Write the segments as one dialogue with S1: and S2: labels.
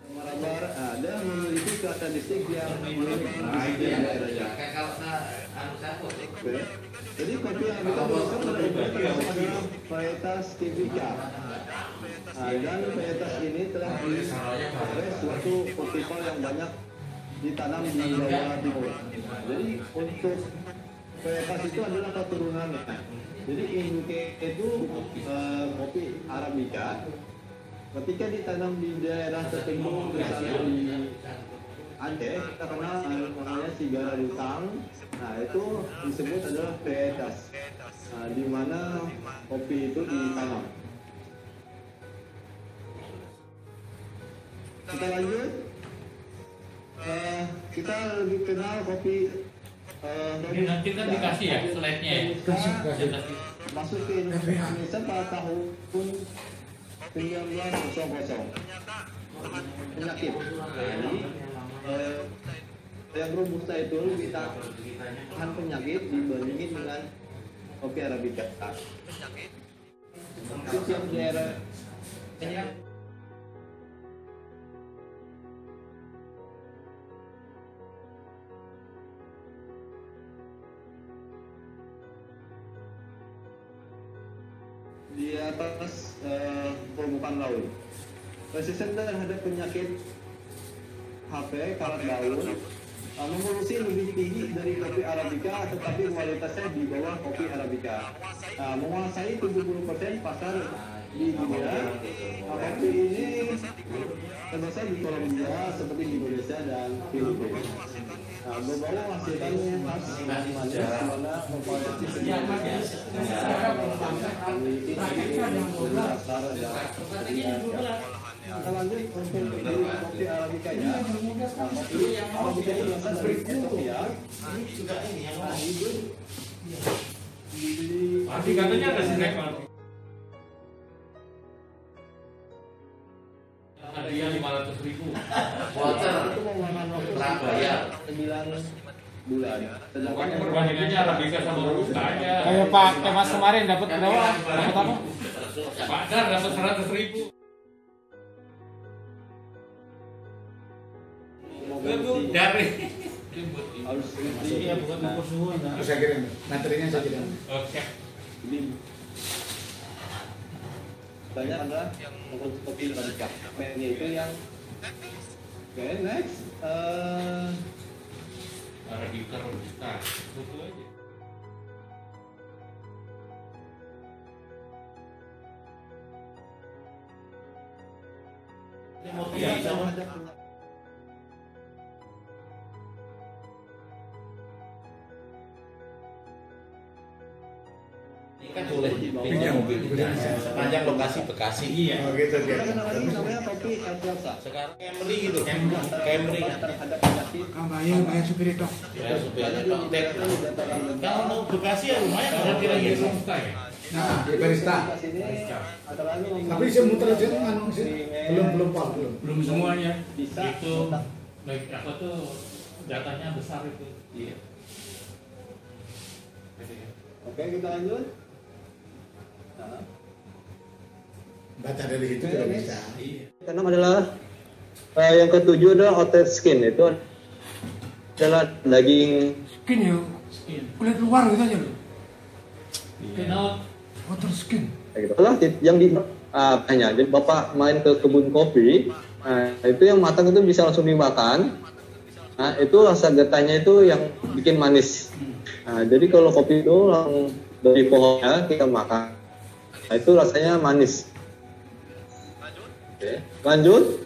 S1: Marabar ada memiliki karakteristik yang unik.
S2: Kalau
S1: Oke. Jadi kopi yang kita gunakan adalah varietas Typica. Dan varietas ini telah oleh suatu festival yang banyak ditanam di Jawa Timur. Jadi untuk varietas itu adalah keturunannya. Jadi induknya itu kopi Arabica. Ketika ditanam di daerah tertentu, misalnya di Aceh, kita kenal namanya Sigara Lutang. Nah, itu disebut adalah varietas, di mana kopi itu ditanam. Kita lanjut. Kita lebih kenal kopi.
S2: ini nanti kan dikasih ya slide-nya ya.
S1: Masuk ke Indonesia pada tahun 1900. Penyakit. Jadi yang robusta itu lebih tahan penyakit dibandingin dengan kopi Arabica. Setiap daerah di atas permukaan laut. Resisten terhadap penyakit HP, karat daun, memproduksi lebih tinggi dari kopi Arabica, tetapi kualitasnya di bawah kopi Arabica. Menguasai 70% pasar di dunia. Kopi ini terbesar di Kolombia, seperti di Indonesia dan Filipina. Berbau menghasilkan khas manis, dimana memproduksi sedikit kita lanjut untuk kopi Arabica ya. Kopi Arabica ini berasal dari Ethiopia.
S2: Pasti katanya ada snack hadiah 500.000.
S1: Voucher itu memakan waktu
S2: Prabayar
S1: 9 bulan.
S2: Pokoknya perbandingannya Arabica sama Robusta aja.
S3: Kayak Pak Kemas kemarin dapat berapa? Dapat apa?
S2: Pak Dar dapat 100.000. Dari
S1: harus
S3: Iya, bukan ngukur suhu. Saya kirim. Materinya saya kirim.
S2: oke.
S1: Banyak adalah kopi Arabica. Merknya itu yang oke, next.
S2: Arabica Robusta. Itu aja.
S1: Ya, sama ada
S2: Kan boleh pinjam mobil sepanjang lokasi Bekasi. Iya.
S3: Oh gitu
S1: kita kenal lagi namanya kopi Elsa.
S2: Sekarang Camry gitu. Camry.
S1: Terhadap penyakit.
S3: Bayar supir itu.
S2: Ya supaya tek. Kalau mau Bekasi ya lumayan kira-kira Robusta ya.
S3: Nah, di barista. Tapi saya muter aja anu sih. Belum Pak, belum.
S2: Belum semuanya.
S1: Bisa.
S2: Itu baik apa tuh datanya besar itu. Iya.
S1: Oke, kita lanjut.
S3: Baca dari itu juga bisa.
S2: Iya.
S1: Keenam adalah yang ketujuh adalah outer skin, itu adalah daging
S3: Skin ya.
S2: Skin.
S3: Kulit luar gitu aja loh.
S2: Kenal
S3: Water skin.
S1: gitu. Adalah yang di hanya jadi bapak main ke kebun kopi, itu yang matang itu bisa langsung dimakan. Nah, itu rasa getahnya itu yang bikin manis. Nah, jadi kalau kopi itu langsung dari pohonnya kita makan, nah, itu rasanya manis. Oke, lanjut.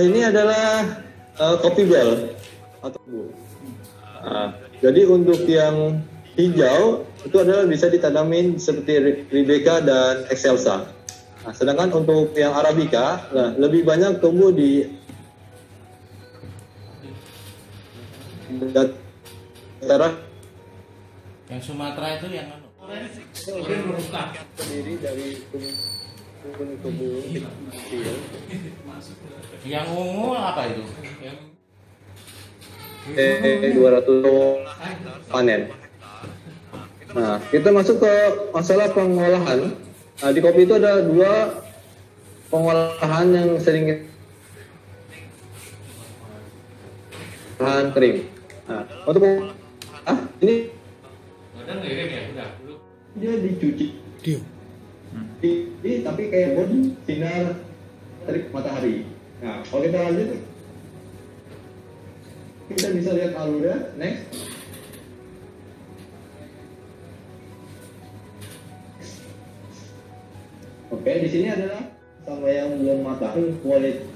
S1: Ini adalah kopi bel atau jadi untuk yang hijau itu adalah bisa ditanamin seperti Rebecca dan Excelsa. Nah, sedangkan untuk yang Arabica, lebih banyak tumbuh di daerah
S2: yang Sumatera itu yang anu.
S1: terdiri dari kebun-kebun kecil.
S2: Yang ungu apa itu?
S1: 200 panen. Nah, kita masuk ke masalah pengolahan. Nah, di kopi itu ada dua pengolahan yang sering bahan kering. Nah, untuk ini dia dicuci. Tapi kayak sinar terik matahari. Nah, kalau kita lanjut, kita bisa lihat alurnya. Next. Oke, di sini adalah sama yang belum matang kualitas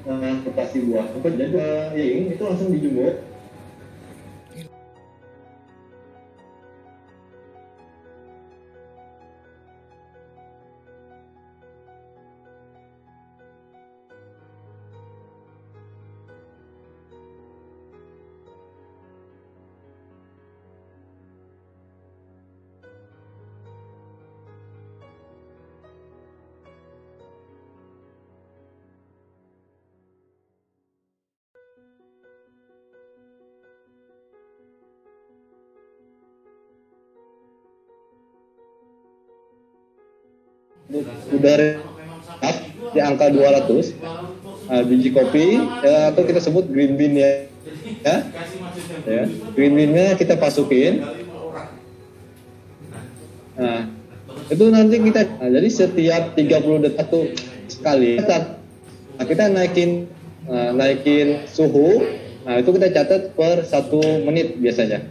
S1: fermentasi buah. Jadi itu langsung dijemur. Udara di angka 200 biji kopi atau kita sebut green bean ya. Green beannya kita masukin. Nah, itu nanti kita jadi setiap 30 detik tuh sekali kita naikin suhu. Nah, itu kita catat per 1 menit biasanya.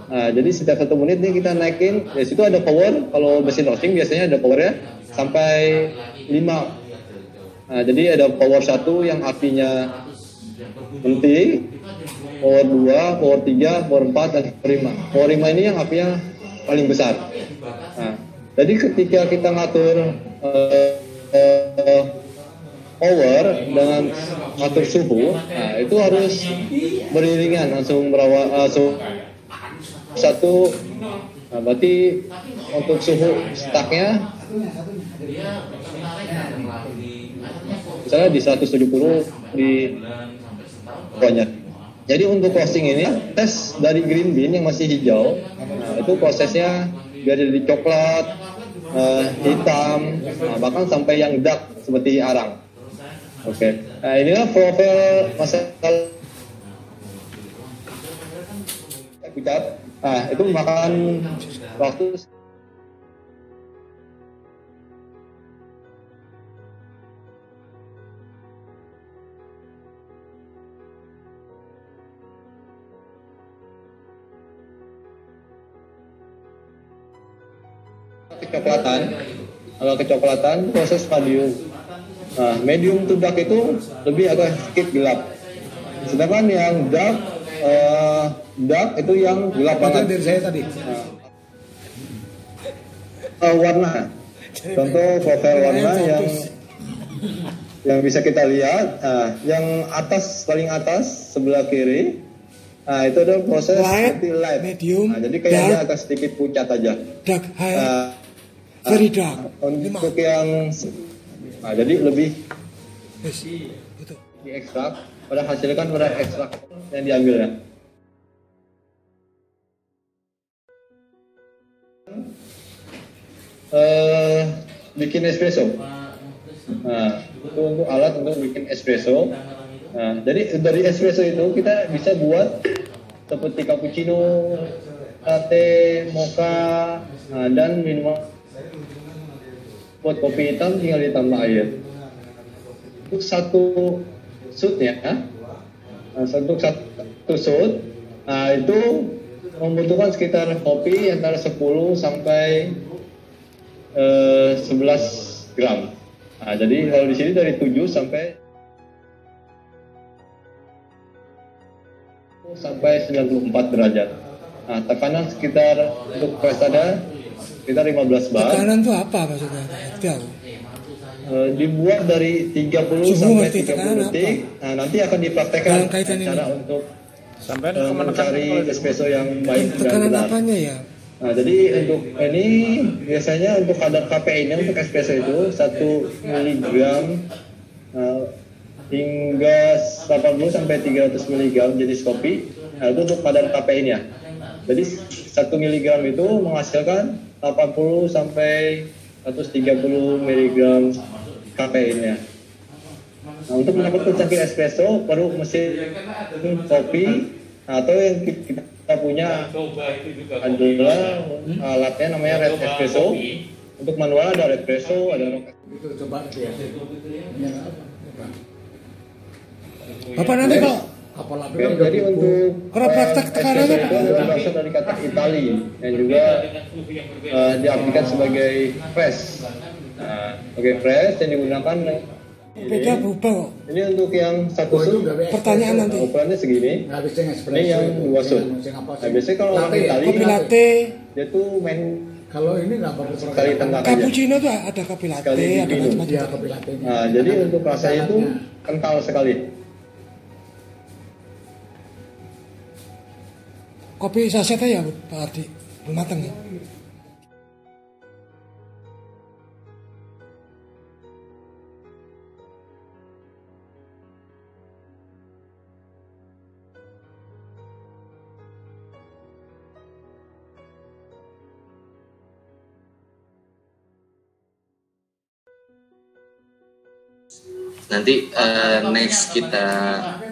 S1: Nah, jadi setiap 1 menit nih kita naikin. Di situ ada power. Kalau mesin roasting biasanya ada powernya sampai 5. Nah, jadi ada power 1 yang apinya henti, power 2, power 3, power 4, dan power 5. Power 5 ini yang apinya paling besar. Nah, jadi ketika kita ngatur power dengan ngatur suhu, nah itu harus beriringan, langsung satu. Nah, berarti untuk suhu staknya misalnya di 170 di banyak. Jadi untuk roasting ini tes dari green bean yang masih hijau. Nah, itu prosesnya biar jadi coklat, hitam, bahkan sampai yang dark seperti arang. Oke. Nah, inilah profil masalah pucat. Nah, itu makan waktu kecoklatan. Kalau kecoklatan proses medium. Nah, medium to dark itu lebih agak sedikit gelap. Sedangkan yang dark itu yang gelap banget.
S3: Dari saya tadi.
S1: Warna. Contoh profil warna yang bisa kita lihat. Nah, yang paling atas sebelah kiri. Nah, itu adalah proses light,
S3: medium,
S1: nah, jadi kayaknya agak sedikit pucat aja.
S3: Dark, high, very dark.
S1: Untuk yang jadi lebih
S3: Betul.
S1: diekstrak, pada hasilnya kan pada ekstrak yang diambil ya. Bikin espresso. Nah, itu untuk alat untuk bikin espresso. Nah, jadi dari espresso itu kita bisa buat seperti cappuccino, latte, mocha, dan minuman. Buat kopi hitam tinggal ditambah air. Untuk satu shootnya, untuk satu shoot, nah itu membutuhkan sekitar kopi antara 10 sampai 11 gram. Nah, jadi kalau di sini dari 7 sampai 94 derajat. Nah, tekanan sekitar untuk prestada sekitar 15 bar.
S3: Tekanan itu apa maksudnya? Tahu.
S1: Dibuat dari 30 sampai 30 detik. Nah, nanti akan dipraktekkan cara untuk mencari espresso yang baik dan
S3: tekanan
S1: benar.
S3: apanya ya?
S1: Nah, jadi untuk ini biasanya untuk kadar kafeinnya untuk espresso itu 1 mg hingga 80 sampai 300 mg jenis kopi. Nah, itu untuk kadar kafeinnya. Jadi 1 mg itu menghasilkan 80 sampai 130 mg kafeinnya. Nah, untuk mendapatkan cangkir espresso perlu mesin kopi atau yang kita punya adalah alatnya namanya red espresso. Untuk manual ada red espresso, ada rock.
S3: Itu coba ya.
S4: Bapak nanti kalau
S1: Jadi untuk
S4: kalau praktek tekanan
S1: espresso itu adalah berasal dari kata Itali yang juga diartikan sebagai fresh. Oke, fresh yang digunakan.
S4: beda berubah kok.
S1: Ini untuk yang satu sup.
S4: Pertanyaan nanti.
S1: Ukurannya segini. Ini yang 2 sup. Nah, biasanya kalau orang Itali
S4: Kopi latte.
S1: dia tuh main
S3: kalau ini nggak perlu
S1: sekali tengah aja.
S4: Cappuccino tuh ada kopi latte,
S1: Sekali
S4: ada
S1: diminum.
S4: macam-macam.
S3: ya kopi latte.
S1: Nah, jadi untuk rasanya itu kental sekali.
S4: Kopi saset ya Pak Ardi, belum matang ya.
S5: Nanti next kita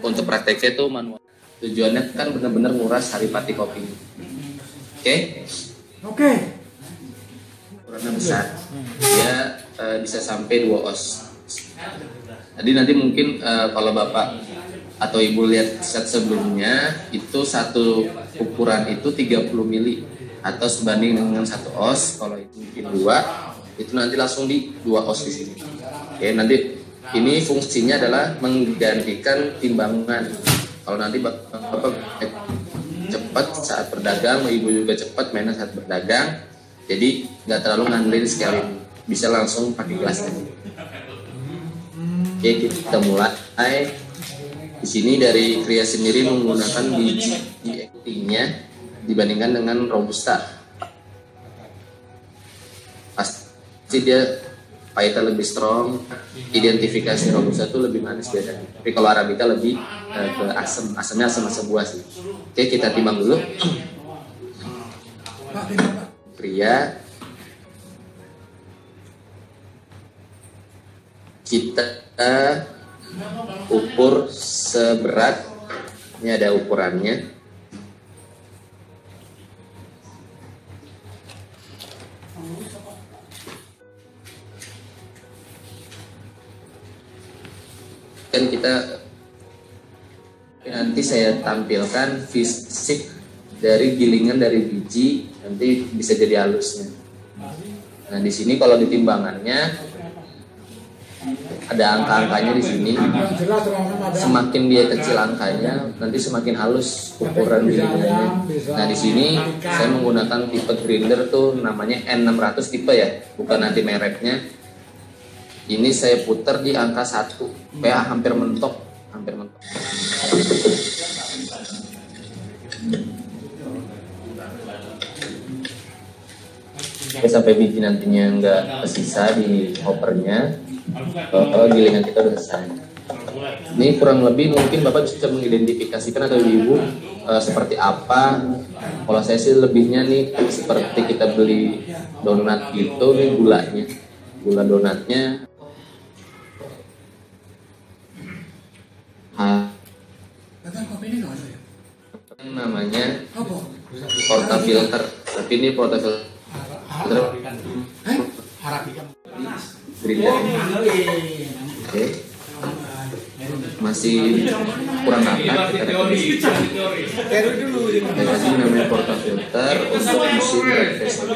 S5: untuk prakteknya tuh manual. Tujuannya kan benar-benar nguras saripati kopi. Oke? Ukurannya besar. Dia bisa sampai 2 oz. Jadi nanti mungkin kalau Bapak atau Ibu lihat set sebelumnya itu satu ukuran itu 30 mili atau sebanding dengan 1 oz. Kalau itu mungkin 2, itu nanti langsung di 2 oz di sini. Oke, nanti ini fungsinya adalah menggantikan timbangan. Kalau nanti Bapak cepat saat berdagang, Ibu juga cepat mainnya saat berdagang, jadi nggak terlalu ngandelin sekali, bisa langsung pakai gelas aja. Oke, kita mulai. Di sini dari Kria sendiri menggunakan biji ektingnya dibandingkan dengan Robusta. Pasti dia pahitnya lebih strong, identifikasi Robusta itu lebih manis biasanya. Tapi kalau Arabica lebih ke asam, asamnya asam buah sih. Oke, kita timbang dulu. Pria, kita ukur seberat, ini ada ukurannya. Kan kita nanti saya tampilkan fisik dari gilingan dari biji, nanti bisa jadi halusnya. Nah, di sini kalau di timbangannya ada angka-angkanya di sini. Semakin dia kecil angkanya, nanti semakin halus ukuran gilingannya. Nah, di sini saya menggunakan tipe grinder tuh namanya N600 tipe ya, bukan nanti mereknya. Ini saya putar di angka 1, supaya hampir mentok, Oke, sampai biji nantinya nggak tersisa di hoppernya, kalau gilingan kita udah selesai. Ini kurang lebih mungkin Bapak bisa mengidentifikasikan atau Ibu seperti apa. Kalau saya sih lebihnya nih seperti kita beli donat gitu, nih gula donatnya. Namanya portafilter, tapi ini portafilter grinder. Oke, masih kurang rata, kita revisi. Ini namanya portafilter untuk mesin breakfast.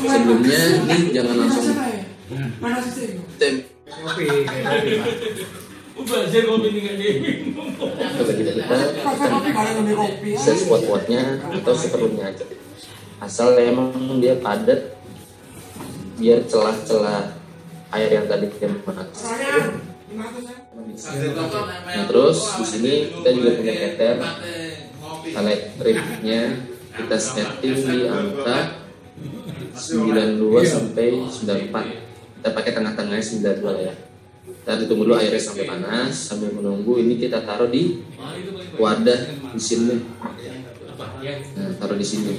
S5: Sebelumnya ini jangan langsung coba kita sekuat-kuatnya atau seperlunya aja, asal emang dia padat, biar celah-celah air yang tadi kita panas. Nah, terus di sini kita juga punya keter elektriknya, kita setting di angka 92 sampai 94. Kita pakai tengah-tengahnya 92 ya. Kita tunggu dulu airnya sampai panas. Sambil menunggu ini kita taruh di wadah di sini. Nah, taruh di sini.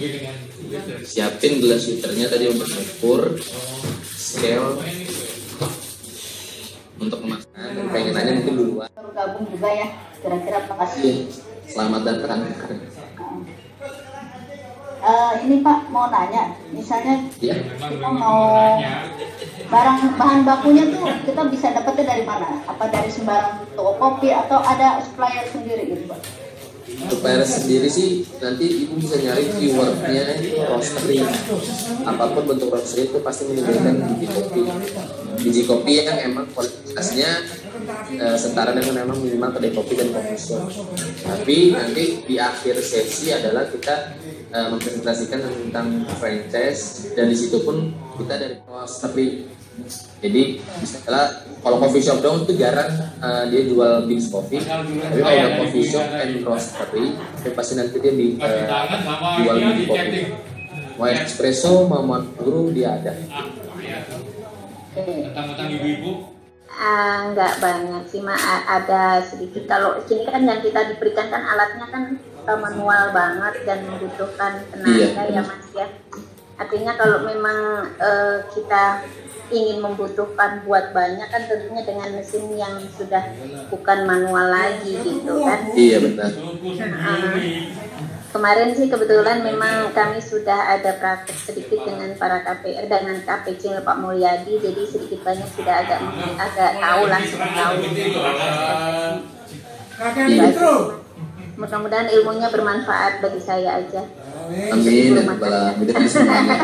S5: siapin gelas filternya tadi untuk ukur, scale, untuk kemasan. Pengenannya mungkin duluan.
S6: Baru gabung juga ya, kira-kira apa kasih?
S5: Selamat datang.
S6: Ini Pak mau nanya, misalnya
S5: Ya.
S6: kita mau bahan bakunya tuh kita bisa dapetnya dari mana? Apa dari sembarang toko kopi atau ada supplier sendiri gitu Pak?
S5: Supplier sendiri sih nanti ibu bisa nyari keywordnya itu roastery. Apapun bentuk roastery itu pasti menimbulkan biji kopi yang emang kualitasnya setara dengan memang minimal kedai kopi dan coffee shop. Tapi nanti di akhir sesi adalah kita mempresentasikan tentang franchise, dan di situ pun kita dari roastery. Jadi misalnya kalau coffee shop dong itu jarang dia jual beans coffee, tapi kalau udah coffee shop and roastery itu pasti nanti dia jual beans coffee. Mau espresso mau brew dia ada.
S2: Tentang ibu-ibu.
S6: Enggak banyak sih, ada sedikit. Kalau sini kan yang kita diberikan kan alatnya kan manual banget dan membutuhkan tenaga ya Mas ya. Artinya kalau memang kita ingin membutuhkan buat banyak kan tentunya dengan mesin yang sudah bukan manual lagi gitu kan.
S5: Iya benar.
S6: Kemarin sih kebetulan memang kami sudah ada praktek sedikit dengan para KPR dengan KPC Pak Mulyadi, jadi sedikit banyak sudah agak tahu langsung tahu. Mudah-mudahan ilmunya bermanfaat bagi saya aja.
S5: Amin. Bala mudah semuanya.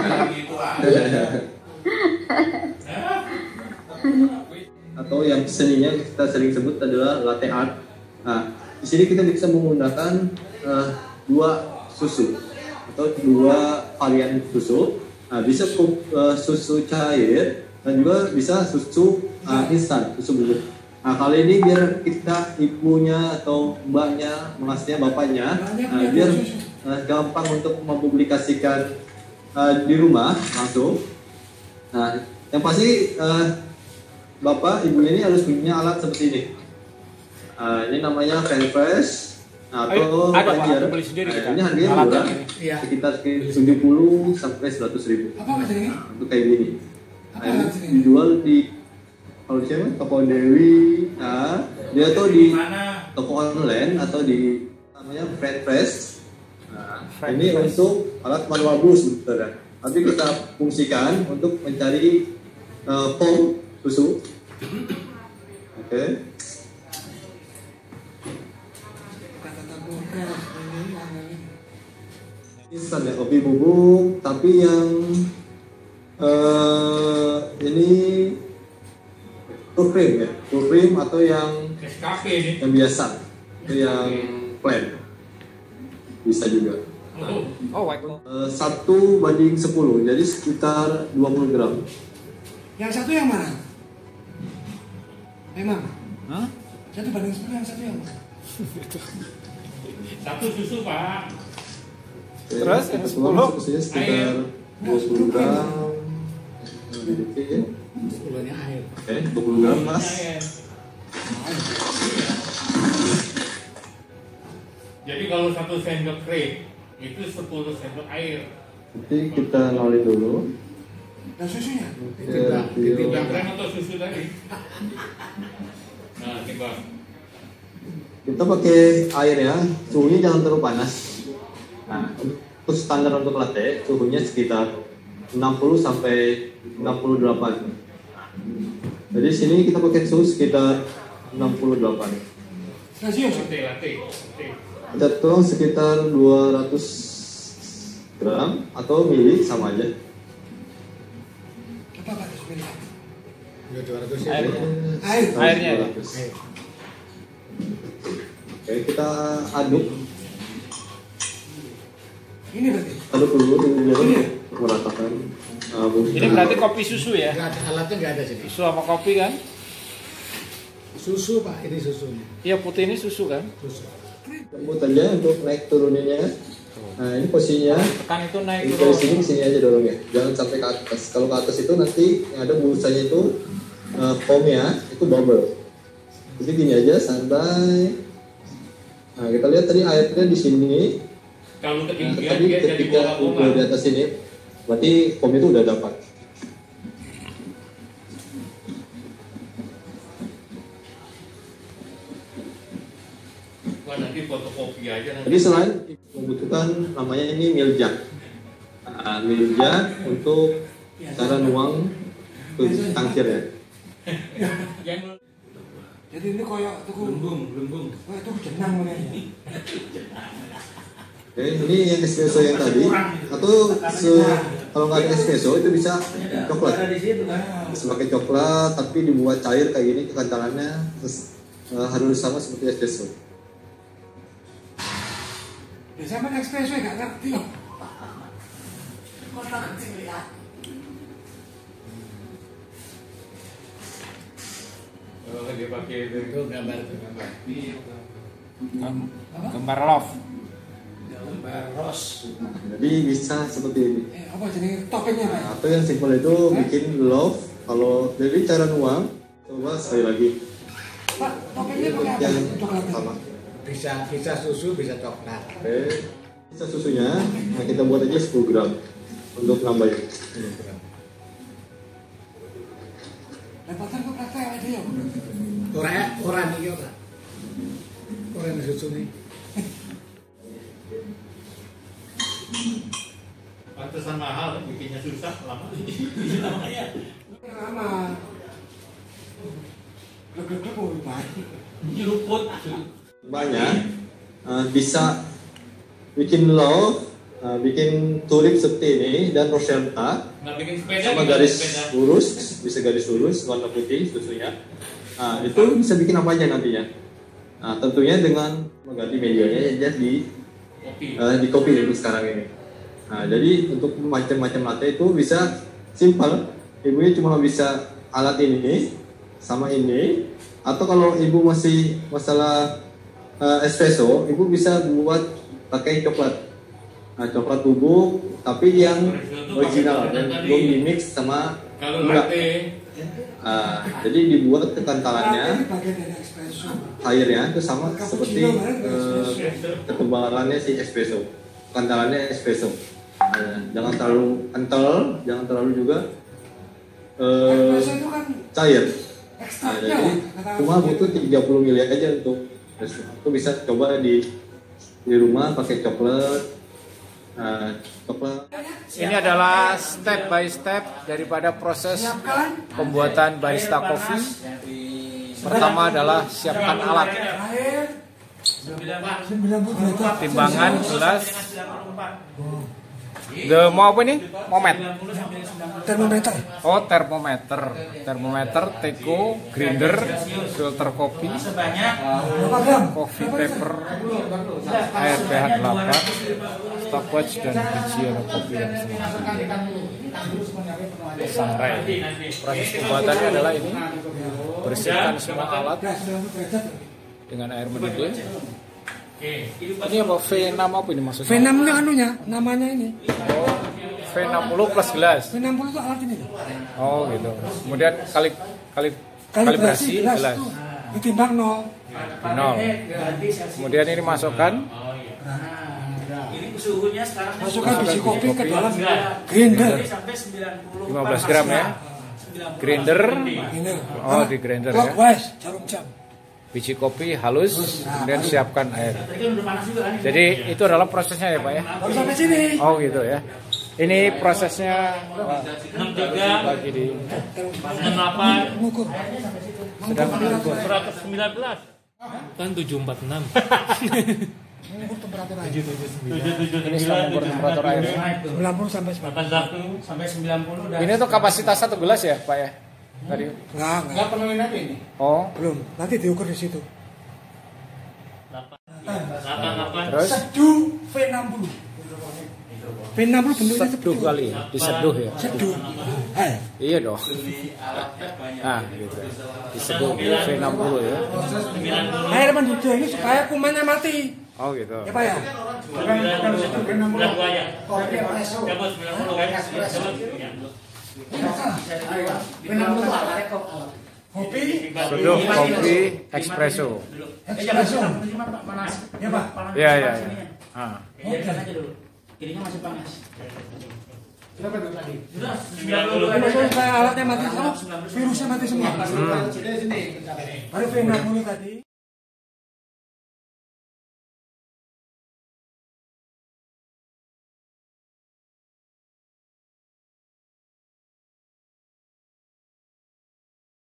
S1: Atau yang seninya kita sering sebut adalah latte art. Nah, di sini kita bisa menggunakan dua susu atau dua varian susu. Nah, bisa susu cair dan juga bisa susu instan, susu bubuk. Nah, kali ini biar kita ibunya atau mbaknya, masnya, bapaknya, biar gampang untuk mempublikasikan di rumah langsung. Nah, yang pasti bapak ibunya ini harus punya alat seperti ini. Ini namanya Fanfresh atau Banjar. Ini harganya murah, sekitar 70 sampai 100 ribu. Untuk kayak gini. Nah, ini dijual di kalau siapa? Toko Dewi. Nah, dia tuh di toko online atau di namanya Fanfresh. Nah, ini untuk alat manual brew sebetulnya. Tapi kita fungsikan untuk mencari foam susu. Oke. Instan ya, kopi bubuk, tapi yang ini full cream ya, full cream atau yang biasa, itu yang plain bisa juga.
S7: Oh,
S1: 1:10, jadi sekitar 20 gram.
S4: Yang satu yang mana? Emang? Hah? 1:10, yang satu yang mana?
S2: Satu susu Pak.
S7: Terus yang 10?
S1: Susunya sekitar 20 gram. Oke, 20 gram mas.
S2: Jadi kalau 1 sendok krim itu 10 sendok air.
S1: Nanti kita nolin dulu.
S4: Dan susunya?
S2: Timbang krim atau susu tadi? Nah, timbang.
S1: Kita pakai air ya, suhunya jangan terlalu panas. Nah, untuk standar untuk latte, suhunya sekitar 60 sampai 68. Jadi sini kita pakai suhu sekitar 68.
S2: Latte.
S1: Kita tuang sekitar 200 gram atau mili sama aja.
S4: Apa Pak?
S7: Airnya ya.
S1: Oke, kita aduk.
S4: Ini berarti?
S1: Aduk dulu untuk meratakan.
S7: Ini berarti kopi susu ya?
S3: Nggak ada, alatnya nggak ada sini.
S7: Susu sama kopi kan?
S3: Susu Pak, ini susunya.
S7: Iya, putih ini susu kan?
S3: Susu.
S1: Lembut aja untuk naik turuninnya. Nah, ini posisinya.
S7: Tekan itu naik
S1: Ini dari
S7: turun.
S1: sini aja dorong ya. Jangan sampai ke atas. Kalau ke atas itu nanti yang ada busanya itu foamnya itu bubble. Jadi gini aja santai. Nah, kita lihat tadi airnya di sini
S2: Kalau ketinggian
S1: Tadi
S2: dia jadi
S1: ketika
S2: bunga-bunga.
S1: di atas ini, berarti kopi itu udah dapat.
S2: Wah, nanti fotokopi aja nanti.
S1: Jadi selain membutuhkan namanya ini miljak. Nah, miljak untuk cara nuang ke tangkirnya.
S2: Yang
S4: Jadi ini koyok tuku.
S2: belum.
S4: Wah, itu jenang mana ya?
S1: Oke, ini yang espresso yang tadi, atau kalau nggak ada espresso itu bisa coklat. Bisa pakai coklat, tapi dibuat cair kayak gini kekantalannya harus sama seperti espresso.
S4: Biasanya main espresso ya nggak ngerti loh. Kota kecil ya.
S2: Oh, dia pakai itu gambar.
S7: Gambar love.
S2: Gambar ros.
S1: Jadi bisa seperti ini.
S4: Apa jadi topengnya Pak?
S1: Nah, atau yang simpel itu bikin love. Kalau jadi cara nuang, coba sekali lagi.
S4: Pak, topengnya pakai apa?
S1: Yang
S4: Coklat.
S1: sama.
S3: Bisa susu, bisa coklat.
S1: Oke, bisa susunya. Nah, kita buat aja 10 gram untuk nambahin.
S4: Lepatan kok kata ada ya?
S3: Orang ini apa? Orang susu nih.
S2: Pantesan mahal, bikinnya susah lama. Namanya.
S4: Lama. Glek-glek mau baik.
S2: Nyeruput.
S1: Banyak bisa bikin love, bikin tulip seperti ini dan rosetta
S2: Nggak bikin sepeda.
S1: sama
S2: gimana
S1: garis
S2: sepeda?
S1: lurus, bisa garis lurus warna putih susunya. Nah, itu bisa bikin apa aja nantinya. Nah, tentunya dengan mengganti medianya aja
S2: Kopi.
S1: di kopi untuk sekarang ini. Nah, jadi untuk macam-macam latte itu bisa simpel. Ibunya cuma bisa alat ini sama ini. Atau kalau ibu masih masalah espresso, ibu bisa buat pakai coklat. Nah, coklat bubuk tapi yang original dan belum di mix sama
S2: Kalau
S1: gula.
S2: latte
S1: Jadi dibuat kekantalannya,
S4: Bagian dari espresso.
S1: airnya itu sama seperti ketebalannya si espresso, kekantalannya espresso. Jangan terlalu kental, jangan terlalu juga
S4: Espresso itu kan
S1: cair.
S4: ekstraknya.
S1: Jadi cuma butuh 30 ml aja untuk espresso. Itu bisa coba di rumah pakai coklat. Coklat.
S7: Ini adalah step by step daripada proses pembuatan barista kopi. Pertama adalah siapkan alat,
S4: Air 90 derajat.
S7: timbangan, gelas. Mau apa ini? Momet.
S4: Termometer.
S7: Oh, termometer, teko, grinder, filter kopi,
S4: Berapa gram?
S7: coffee paper, air pH 8, stopwatch dan bijian kopi yang sangrai. Proses pembuatannya adalah ini: bersihkan semua alat dengan air mendidih. Ini apa V6 apa ini maksudnya?
S4: V6 itu anunya, namanya ini.
S7: Oh, V60 plus gelas.
S4: V60 itu alat ini.
S7: Oh gitu. Kemudian kalibrasi
S4: gelas
S7: gelas
S4: itu ditimbang 0.
S7: 0. Kemudian ini masukkan
S8: Ini suhunya sekarang
S4: Masukkan biji kopi ke dalam grinder.
S8: sampai 90.
S7: 15 gram ya. Grinder.
S4: Grinder.
S7: Oh, di grinder ya.
S4: Clockwise, jarum jam.
S7: Biji kopi halus, kemudian siapkan air. Jadi itu adalah prosesnya ya Pak ya.
S4: Baru sampai sini.
S7: Oh gitu ya. Ini prosesnya
S2: 63,
S7: lagi di
S2: 68,
S4: Mengukur.
S7: sedang
S2: 119. Kan 746.
S4: Mengukur temperatur air.
S2: 779.
S7: ini sedang mengukur temperatur air.
S4: 90 sampai 90.
S2: 81
S8: Sampai 90 udah.
S7: Ini tuh kapasitas 1 gelas ya Pak ya. Tadi.
S4: Enggak.
S8: penuhin aja ini.
S7: Oh,
S4: Belum. Nanti diukur di situ.
S2: 88.
S7: terus
S4: Seduh V60. V60 bentuknya
S7: seduh kali ya, diseduh ya.
S4: Seduh.
S7: Iya dong. Nah, gitu. Diseduh V60 ya.
S4: Air mendidih ini supaya kumannya mati.
S7: Oh gitu.
S4: Ya Pak ya?
S2: 92 ya.
S4: Kopi espresso.
S2: Cabut 90 kan. Cabut.
S4: Kopi
S7: Seduh kopi espresso.
S4: espresso. Ya Pak?
S7: Iya, iya, iya.
S8: Biarkan aja dulu. Ininya masih panas.
S3: Berapa tuh tadi?
S8: Sudah,
S4: Maksudnya alatnya mati semua, virusnya mati semua. Baru V60 tadi.